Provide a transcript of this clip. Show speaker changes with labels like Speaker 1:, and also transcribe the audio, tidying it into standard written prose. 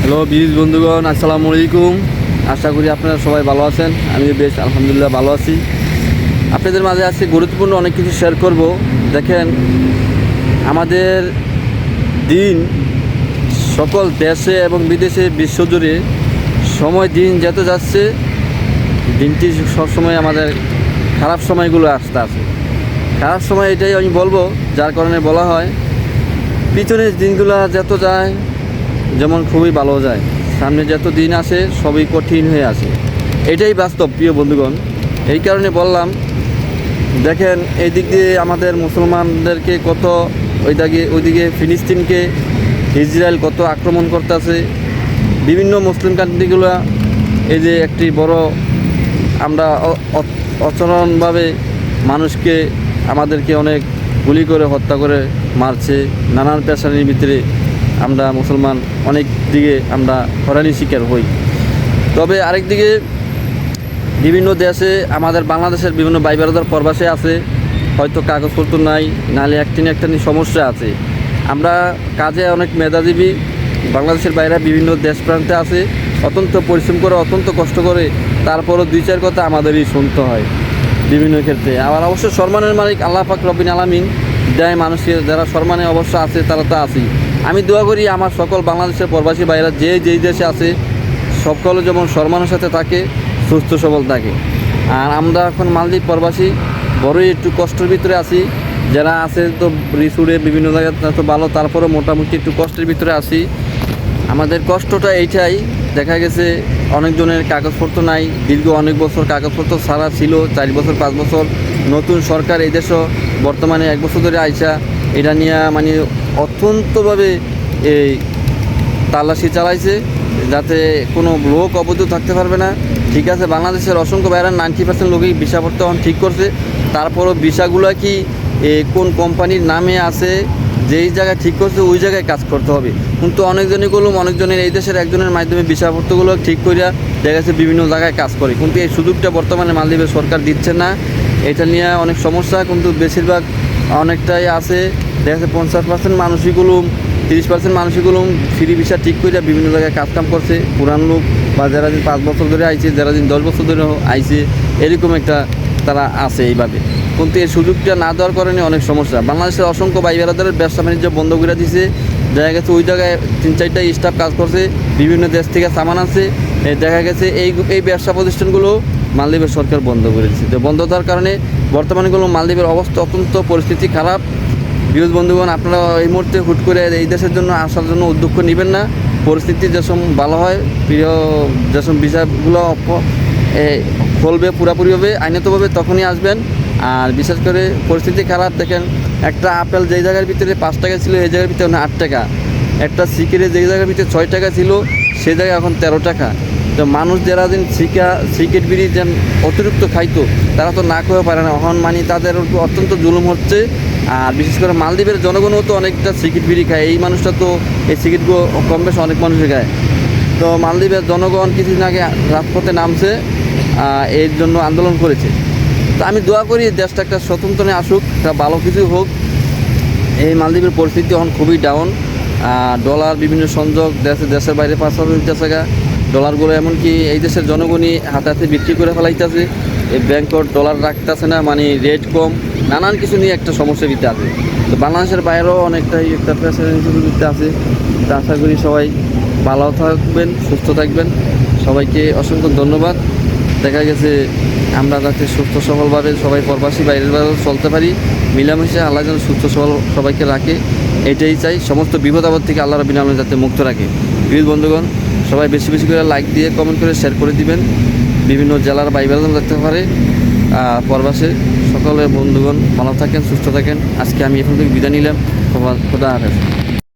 Speaker 1: Hello বীজ বন্ধুগণ, আসসালামু আলাইকুম। আশা করি আপনারা সবাই ভালো আছেন। আমি বেশ আলহামদুলিল্লাহ ভালো আছি। আপনাদের মাঝে আজকে গুরুত্বপূর্ণ অনেক কিছু শেয়ার করব। দেখেন, আমাদের দিন সকল দেশে এবং বিদেশে বিশ্বজুড়ে সময় দিন যত যাচ্ছে, দিনটি সবসময় আমাদের খারাপ সময়গুলো আসতে আছে। খারাপ সময় এটাই আমি বলবো, যার কারণে বলা হয় পিছনের দিনগুলো যত যায় যেমন খুবই ভালো যায়, সামনে যত দিন আসে সবই কঠিন হয়ে আসে। এটাই বাস্তব প্রিয় বন্ধুগণ। এই কারণে বললাম, দেখেন এই দিক দিয়ে আমাদের মুসলমানদেরকে কত, ওইদিকে ফিলিস্তিনকে ইসরায়েল কত আক্রমণ করতেছে। বিভিন্ন মুসলিম কান্ট্রিগুলো এই যে একটি বড় আমরা অচরণভাবে মানুষকে আমাদেরকে অনেক গুলি করে হত্যা করে মারছে। নানান পেশানির ভিতরে আমরা মুসলমান অনেক দিকে আমরা হয়রানির শিকার হই। তবে আরেক দিকে বিভিন্ন দেশে আমাদের বাংলাদেশের বিভিন্ন ভাই ব্রাদার প্রবাসে আছে, হয়তো কাগজপত্র নাই, নাহলে একটি সমস্যা আছে। আমরা কাজে অনেক মেধাজীবী, বাংলাদেশের বাইরে বিভিন্ন দেশ প্রান্তে আছে, অত্যন্ত পরিশ্রম করে অত্যন্ত কষ্ট করে, তারপরও দুই চার কথা আমাদেরই শুনতে হয় বিভিন্ন ক্ষেত্রে। আবার অবশ্য সম্মানের মালিক আল্লাহ পাক রব্বিল আলামিন দেয় মানুষকে, যারা সম্মানে অবশ্য আছে তারা তো আছেই। আমি দোয়া করি আমার সকল বাংলাদেশের প্রবাসী ভাইরা যেই দেশে আছে সকলে যেমন সম্মানের সাথে থাকে, সুস্থ সবল থাকে। আর আমরা এখন মালদ্বীপ প্রবাসী বড়ই একটু কষ্টের ভিতরে আছি। যারা আছে তো রিসুরে বিভিন্ন জায়গায় তো ভালো, তারপরে মোটামুটি একটু কষ্টের ভিতরে আছি। আমাদের কষ্টটা এইটাই, দেখা গেছে অনেকজনের কাগজপত্র নাই, দীর্ঘ অনেক বছর কাগজপত্র ছাড়া ছিল, 4 বছর 5 বছর। নতুন সরকার এই দেশও বর্তমানে 1 বছর ধরে আইসা এটা নিয়ে মানে অত্যন্তভাবে এই তালাশি চালাইছে, যাতে কোনো লোক অবৈধ থাকতে পারবে না। ঠিক আছে, বাংলাদেশের অসংখ্য বাইরে 90% লোকই ভিসা বর্তমান ঠিক করছে, তারপরও ভিসাগুলো কি কোন কোম্পানির নামে আছে, যেই জায়গায় ঠিক করছে ওই জায়গায় কাজ করতে হবে। কিন্তু অনেকজনের এই দেশের একজনের মাধ্যমে ভিসাপত্রগুলো ঠিক করিয়া দেখা যাচ্ছে বিভিন্ন জায়গায় কাজ করে, কিন্তু এই সুযোগটা বর্তমানে মালদ্বীপের সরকার দিচ্ছে না। এটা নিয়ে অনেক সমস্যা, কিন্তু বেশিরভাগ অনেকটাই আছে, দেখা যাচ্ছে 50% মানুষগুলো 30% মানুষগুলো ফ্রি ভিসা ঠিক করিয়া বিভিন্ন জায়গায় কাজকাম করছে। পুরান লোক বা যারা দিন 5 বছর ধরে আইছে, যারা দিন 10 বছর ধরে আইছে, এরকম একটা তারা আছে এইভাবে। কিন্তু এই সুযোগটা না দেওয়ার কারণে অনেক সমস্যা। বাংলাদেশের অসংখ্য ভাই বেড়াদারের ব্যবসা বাণিজ্য বন্ধ করে দিয়েছে, দেখা গেছে ওই জায়গায় 3-4টা স্টাফ কাজ করছে, বিভিন্ন দেশ থেকে সামান আছে, দেখা গেছে এই ব্যবসা প্রতিষ্ঠানগুলো মালদ্বীপের সরকার বন্ধ করে দিচ্ছে। তো বন্ধ দেওয়ার কারণে বর্তমানেগুলো মালদ্বীপের অবস্থা অত্যন্ত পরিস্থিতি খারাপ। বিরোধ বন্ধুগণ, আপনারা এই মুহূর্তে হুট করে এই দেশের জন্য আসার জন্য উদ্যোগ নেবেন না। পরিস্থিতি যেসব ভালো হয়, প্রিয় যেসব বিষয়গুলো খুলবে পুরাপুরিভাবে আইনতভাবে তখনই আসবেন। আর বিশেষ করে পরিস্থিতি খারাপ, দেখেন একটা আপেল যেই জায়গার ভিতরে 5 টাকা ছিল এই জায়গার ভিতরে 8 টাকা, একটা সিগারেট যেই জায়গার ভিতরে 6 টাকা ছিল সেই জায়গায় এখন 13 টাকা। তো মানুষ যারা দিন সিগারেট বিড়ি যেন অতিরিক্ত খাইতো, তারা তো না খেয়েও পারে না, এখন মানে তাদের অত্যন্ত জুলুম হচ্ছে। আর বিশেষ করে মালদ্বীপের জনগণও তো অনেকটা সিগারেট বিড়ি খায়, এই মানুষটা তো এই সিগারেটগুলো কম বেশ অনেক মানুষই খায়। তো মালদ্বীপের জনগণ কিছুদিন আগে রাজপথে নামছে, এর জন্য আন্দোলন করেছে। তো আমি দোয়া করি দেশটা একটা স্বতন্ত্র আসুক, একটা ভালো কিছু হোক। এই মালদ্বীপের পরিস্থিতি এখন খুবই ডাউন। ডলার বিভিন্ন সংযোগ দেশের বাইরে পাচার হইতেছে, ডলারগুলো এমনকি এই দেশের জনগণই হাতে হাতে বিক্রি করে ফেলাইতেছে। এই ব্যাংকর ডলার রাখতেছে না, মানে রেট কম, নানান কিছু নিয়ে একটা সমস্যা ভিতরে আছে। তো বাংলাদেশের বাইরেও অনেকটাই একটা প্রেসারের ভিতরে আছে। তা আশা করি সবাই ভালো থাকবেন, সুস্থ থাকবেন। সবাইকে অসংখ্য ধন্যবাদ। দেখা গেছে আমরা যাতে সুস্থ সবলভাবে সবাই প্রবাসী বাইরের বাইরেও চলতে পারি, মিলামিশে আল্লাহ যেন সুস্থ সবল সবাইকে রাখে, এটাই চাই। সমস্ত বিপদ আপদ থেকে আল্লাহ রাব্বুল আলামিন যাতে মুক্ত রাখে। প্রিয় বন্ধুগণ, সবাই বেশি বেশি করে লাইক দিয়ে কমেন্ট করে শেয়ার করে দিবেন, বিভিন্ন জেলার বাইবেল দেখতে পারে। প্রবাসে সকলের বন্ধুগণ ভালো থাকেন, সুস্থ থাকেন। আজকে আমি এখান থেকে বিদায় নিলাম। খোদা হাফেজ।